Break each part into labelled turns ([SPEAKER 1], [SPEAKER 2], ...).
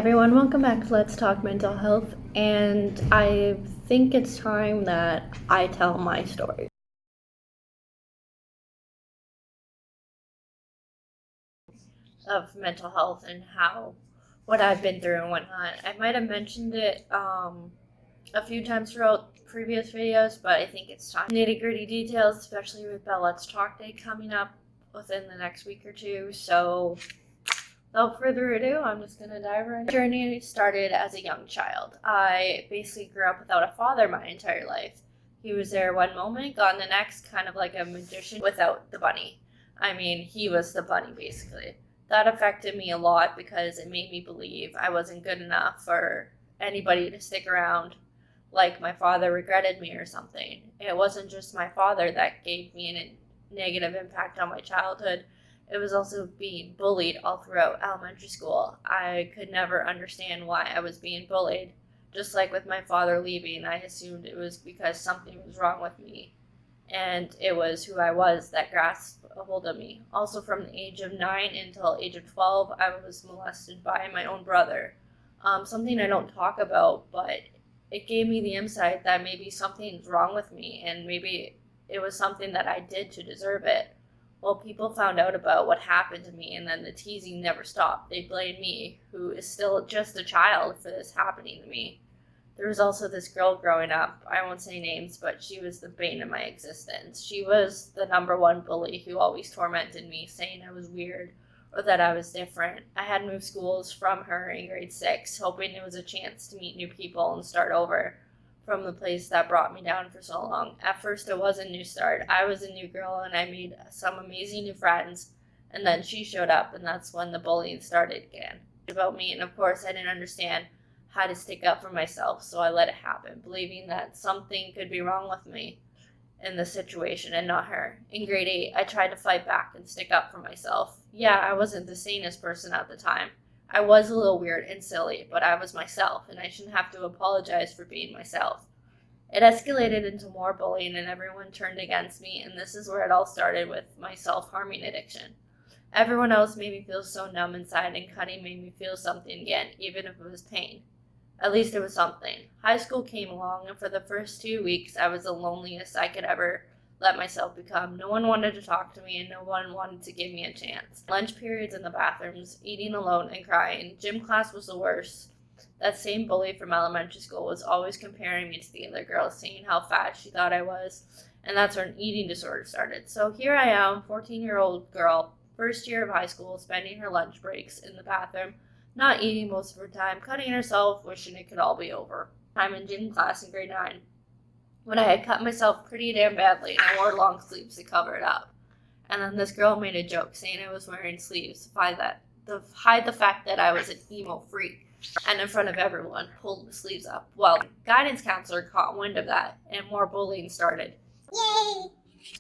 [SPEAKER 1] everyone, welcome back to Let's Talk Mental Health, and I think it's time that I tell my story of mental health and what I've been through and whatnot. I might have mentioned it a few times throughout previous videos, but I think it's time. Nitty gritty details, especially with the Let's Talk Day coming up within the next week or two, so without further ado, I'm just going to dive right in. My journey started as a young child. I basically grew up without a father my entire life. He was there one moment, gone the next, kind of like a magician without the bunny. I mean, he was the bunny, basically. That affected me a lot because it made me believe I wasn't good enough for anybody to stick around, like my father regretted me or something. It wasn't just my father that gave me a negative impact on my childhood. It was also being bullied all throughout elementary school. I could never understand why I was being bullied. Just like with my father leaving, I assumed it was because something was wrong with me. And it was who I was that grasped a hold of me. Also, from the age of 9 until age of 12, I was molested by my own brother. Something I don't talk about, but it gave me the insight that maybe something's wrong with me, and maybe it was something that I did to deserve it. Well, people found out about what happened to me, and then the teasing never stopped. They blamed me, who is still just a child, for this happening to me. There was also this girl growing up. I won't say names, but she was the bane of my existence. She was the number one bully who always tormented me, saying I was weird or that I was different. I had moved schools from her in grade 6, hoping it was a chance to meet new people and start over from the place that brought me down for so long. At first, it was a new start. I was a new girl, and I made some amazing new friends. And then she showed up, and that's when the bullying started again. About me, and of course, I didn't understand how to stick up for myself, so I let it happen, believing that something could be wrong with me in the situation and not her. In grade 8, I tried to fight back and stick up for myself. Yeah, I wasn't the sanest person at the time. I was a little weird and silly, but I was myself, and I shouldn't have to apologize for being myself. It escalated into more bullying, and everyone turned against me, and this is where it all started with my self-harming addiction. Everyone else made me feel so numb inside, and cutting made me feel something again, even if it was pain. At least it was something. High school came along, and for the first 2 weeks, I was the loneliest I could ever let myself become. No one wanted to talk to me, and no one wanted to give me a chance. Lunch periods in the bathrooms, eating alone and crying. Gym class was the worst. That same bully from elementary school was always comparing me to the other girls, saying how fat she thought I was, and that's where an eating disorder started. So here I am, 14-year-old girl, first year of high school, spending her lunch breaks in the bathroom, not eating most of her time, cutting herself, wishing it could all be over. I'm in gym class in grade 9, when I had cut myself pretty damn badly, and I wore long sleeves to cover it up. And then this girl made a joke saying I was wearing sleeves to hide the fact that I was an emo freak, and in front of everyone, pulled the sleeves up. Well, the guidance counselor caught wind of that, and more bullying started. Yay!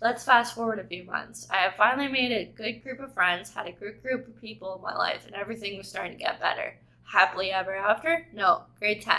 [SPEAKER 1] Let's fast forward a few months. I have finally made a good group of friends, had a good group of people in my life, and everything was starting to get better. Happily ever after? No, grade 10.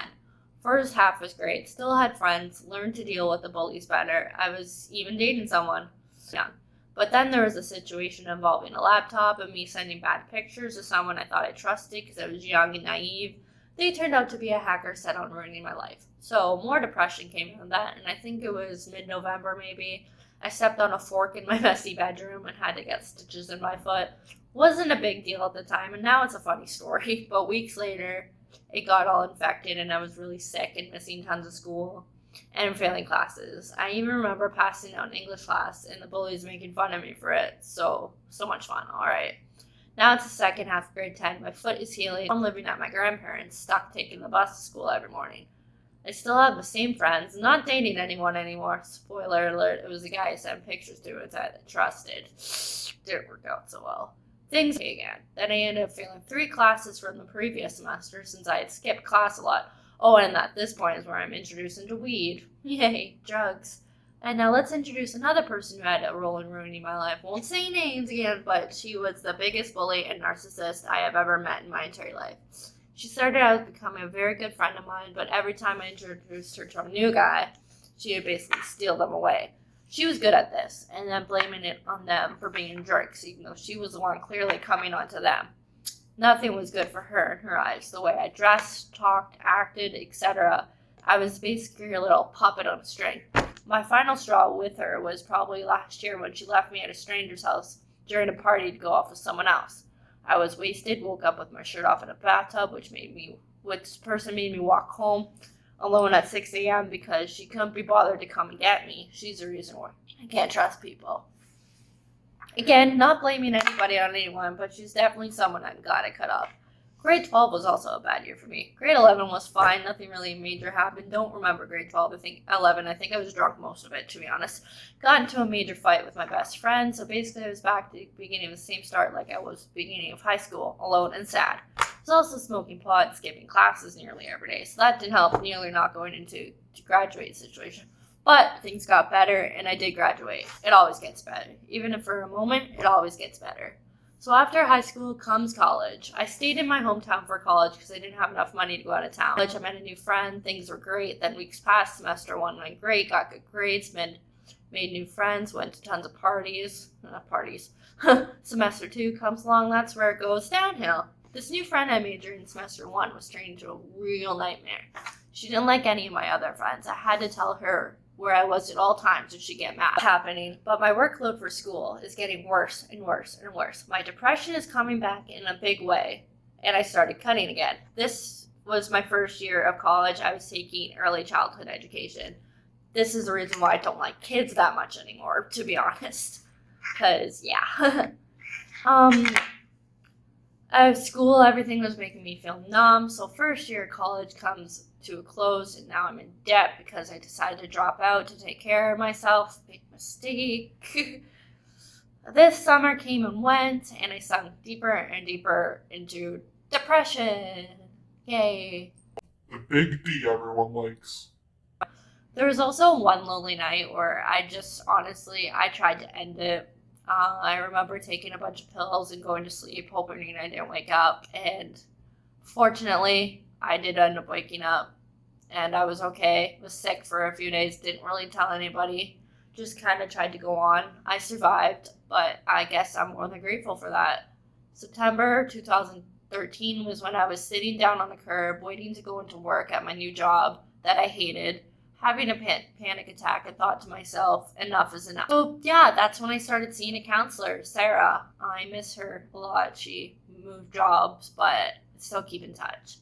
[SPEAKER 1] First half was great, still had friends, learned to deal with the bullies better. I was even dating someone. Young. But then there was a situation involving a laptop and me sending bad pictures to someone I thought I trusted because I was young and naive. They turned out to be a hacker set on ruining my life. So more depression came from that, and I think it was mid-November maybe. I stepped on a fork in my messy bedroom and had to get stitches in my foot. Wasn't a big deal at the time, and now it's a funny story. But weeks later, it got all infected, and I was really sick and missing tons of school and failing classes. I even remember passing out in English class and the bullies making fun of me for it. So much fun, all right. Now it's the second half of grade 10. My foot is healing. I'm living at my grandparents', stuck taking the bus to school every morning. I still have the same friends, not dating anyone anymore. Spoiler alert, it was a guy I sent pictures to and I trusted. Didn't work out so well. Things again. Then I ended up failing 3 classes from the previous semester since I had skipped class a lot. Oh, and at this point is where I'm introduced into weed. Yay, drugs. And now let's introduce another person who had a role in ruining my life. Won't say names again, but she was the biggest bully and narcissist I have ever met in my entire life. She started out as becoming a very good friend of mine, but every time I introduced her to a new guy, she would basically steal them away. She was good at this, and then blaming it on them for being jerks, even though she was the one clearly coming onto them. Nothing was good for her in her eyes. The way I dressed, talked, acted, etc. I was basically a little puppet on a string. My final straw with her was probably last year when she left me at a stranger's house during a party to go off with someone else. I was wasted, woke up with my shirt off in a bathtub, which person made me walk home alone at 6 a.m. because she couldn't be bothered to come and get me. She's the reason why I can't trust people. Again, not blaming anybody on anyone, but she's definitely someone I'm glad I cut off. Grade 12 was also a bad year for me. Grade 11 was fine. Nothing really major happened. Don't remember grade 12. I think I was drunk most of it, to be honest. Got into a major fight with my best friend. So basically I was back to the beginning of the same start like I was beginning of high school, alone and sad. I was also smoking pot and skipping classes nearly every day. So that didn't help nearly not going into graduate situation. But things got better and I did graduate. It always gets better. Even if for a moment, it always gets better. So after high school comes college. I stayed in my hometown for college because I didn't have enough money to go out of town. I met a new friend. Things were great. Then weeks passed. Semester 1 went great. Got good grades. Made new friends. Went to tons of parties. Semester 2 comes along. That's where it goes downhill. This new friend I made during semester 1 was turned into a real nightmare. She didn't like any of my other friends. I had to tell her where I was at all times, or she'd get mad. Happening, but my workload for school is getting worse and worse and worse. My depression is coming back in a big way, and I started cutting again. This was my first year of college. I was taking early childhood education. This is the reason why I don't like kids that much anymore, to be honest. Because, yeah. School, everything was making me feel numb. So first year of college comes to a close, and now I'm in debt because I decided to drop out to take care of myself. Big mistake. This summer came and went, and I sunk deeper and deeper into depression. Yay.
[SPEAKER 2] The big D everyone likes.
[SPEAKER 1] There was also one lonely night where I tried to end it. I remember taking a bunch of pills and going to sleep, hoping I didn't wake up. And fortunately, I did end up waking up. And I was okay. Was sick for a few days. Didn't really tell anybody. Just kind of tried to go on. I survived, but I guess I'm more than grateful for that. September 2013 was when I was sitting down on the curb, waiting to go into work at my new job that I hated. Having a panic attack, I thought to myself, enough is enough. So yeah, that's when I started seeing a counselor, Sarah. I miss her a lot. She moved jobs, but still keep in touch.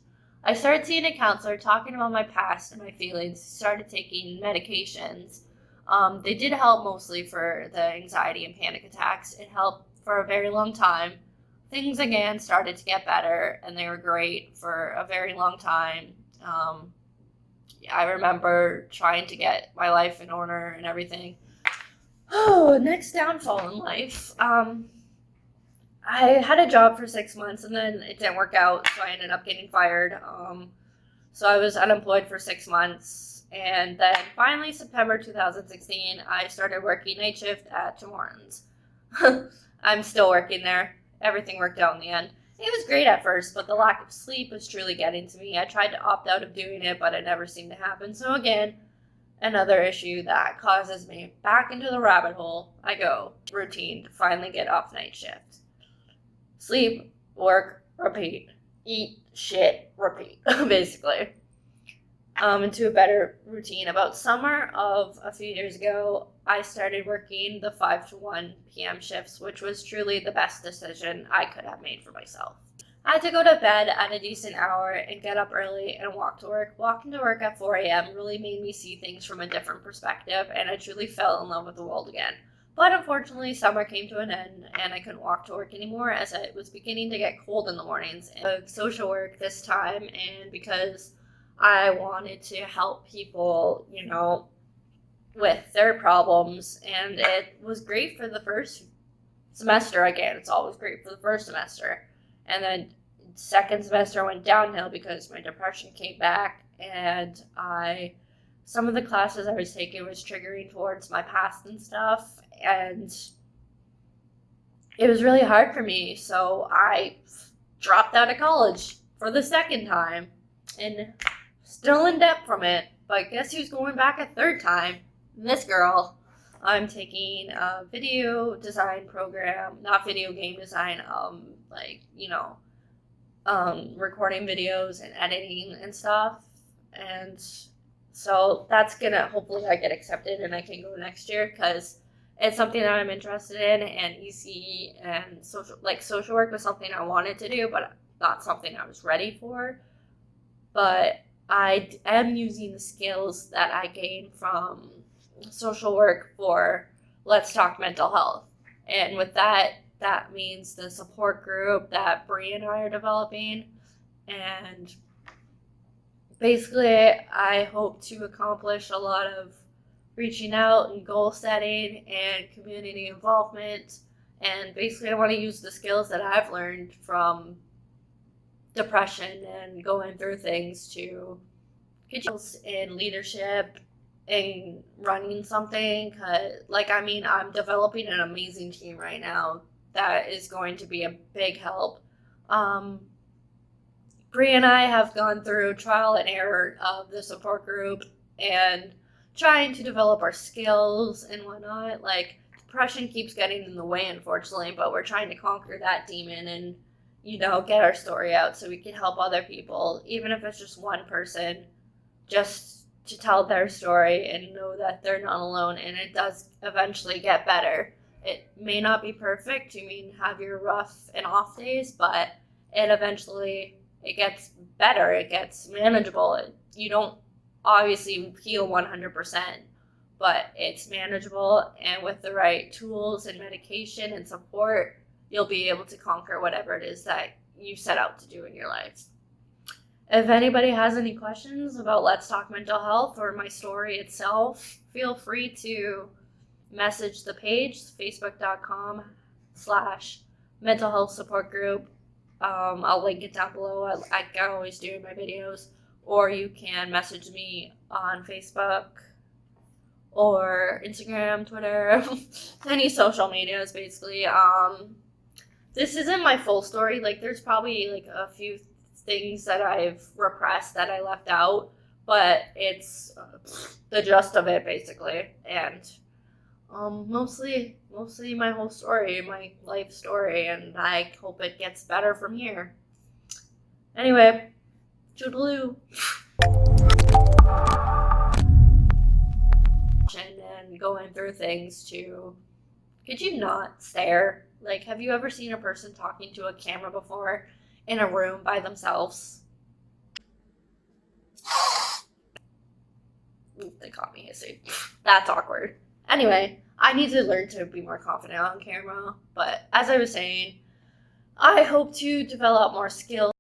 [SPEAKER 1] I started seeing a counselor, talking about my past and my feelings, started taking medications. They did help mostly for the anxiety and panic attacks. It helped for a very long time. Things again started to get better, and they were great for a very long time. I remember trying to get my life in order and everything. Oh, next downfall in life. I had a job for 6 months and then it didn't work out, so I ended up getting fired. So I was unemployed for 6 months, and then finally September 2016, I started working night shift at Tim Hortons. I'm still working there. Everything worked out in the end. It was great at first, but the lack of sleep was truly getting to me. I tried to opt out of doing it, but it never seemed to happen. So again, another issue that causes me back into the rabbit hole. I go. Routine to finally get off night shift. Sleep, work, repeat. Eat, shit, repeat, basically. Into a better routine. About summer of a few years ago, I started working the 5 to 1 p.m. shifts, which was truly the best decision I could have made for myself. I had to go to bed at a decent hour and get up early and walk to work. Walking to work at 4 a.m. really made me see things from a different perspective, and I truly fell in love with the world again. But unfortunately, summer came to an end, and I couldn't walk to work anymore as it was beginning to get cold in the mornings. And social work this time, and because I wanted to help people, with their problems, and it was great for the first semester. Again, it's always great for the first semester, and then second semester went downhill because my depression came back, and some of the classes I was taking was triggering towards my past and stuff, and it was really hard for me, so I dropped out of college for the second time, and still in debt from it, but guess who's going back a third time? This girl. I'm taking a video design program, not video game design, recording videos and editing and stuff. And so that's gonna, hopefully I get accepted and I can go next year, because it's something that I'm interested in, and EC and social work was something I wanted to do, but not something I was ready for. But I am using the skills that I gained from social work for Let's Talk Mental Health. And with that, that means the support group that Bree and I are developing. And basically, I hope to accomplish a lot of reaching out and goal setting and community involvement. And basically, I want to use the skills that I've learned from depression and going through things to get in leadership and running something. I'm developing an amazing team right now that is going to be a big help. Bree and I have gone through trial and error of the support group and trying to develop our skills and whatnot. Like, depression keeps getting in the way, unfortunately, but we're trying to conquer that demon and, get our story out so we can help other people, even if it's just one person, just to tell their story and know that they're not alone, and it does eventually get better. It may not be perfect. Have your rough and off days, but it gets better. It gets manageable. You don't obviously heal 100%, but it's manageable, and with the right tools and medication and support, you'll be able to conquer whatever it is that you set out to do in your life. If anybody has any questions about Let's Talk Mental Health or my story itself, feel free to message the page, facebook.com/mental health support group. I'll link it down below. I always do in my videos. Or you can message me on Facebook or Instagram, Twitter, any social medias, basically. This isn't my full story. There's probably a few things that I've repressed that I left out, but it's the gist of it, basically. And mostly my whole story, my life story, and I hope it gets better from here. Anyway, toodaloo. And going through things to, could you not stare? Have you ever seen a person talking to a camera before in a room by themselves? Ooh, they caught me hissing. That's awkward. Anyway, I need to learn to be more confident on camera, but as I was saying, I hope to develop more skills.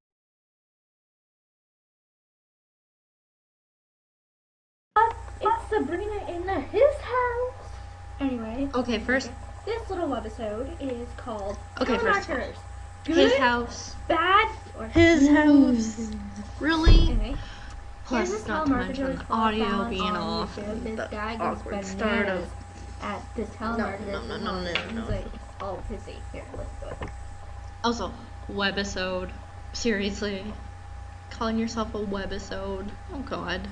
[SPEAKER 3] It's Sabrina in his house. Anyway.
[SPEAKER 4] Okay, first.
[SPEAKER 3] This little webisode is called
[SPEAKER 4] Markers.
[SPEAKER 3] Good,
[SPEAKER 4] His house.
[SPEAKER 3] Bad, or
[SPEAKER 4] His house. Really?
[SPEAKER 3] Anyway.
[SPEAKER 4] Plus,
[SPEAKER 3] Here's
[SPEAKER 4] not to mention the audio being
[SPEAKER 3] on
[SPEAKER 4] off.
[SPEAKER 3] YouTube. This
[SPEAKER 4] The
[SPEAKER 3] guy goes
[SPEAKER 4] awkward start
[SPEAKER 3] bananas
[SPEAKER 4] of.
[SPEAKER 3] at this telemarketer.
[SPEAKER 4] No.
[SPEAKER 3] He's like all pissy. Here, let's do it.
[SPEAKER 4] Also, webisode. Seriously. Calling yourself a webisode. Oh god.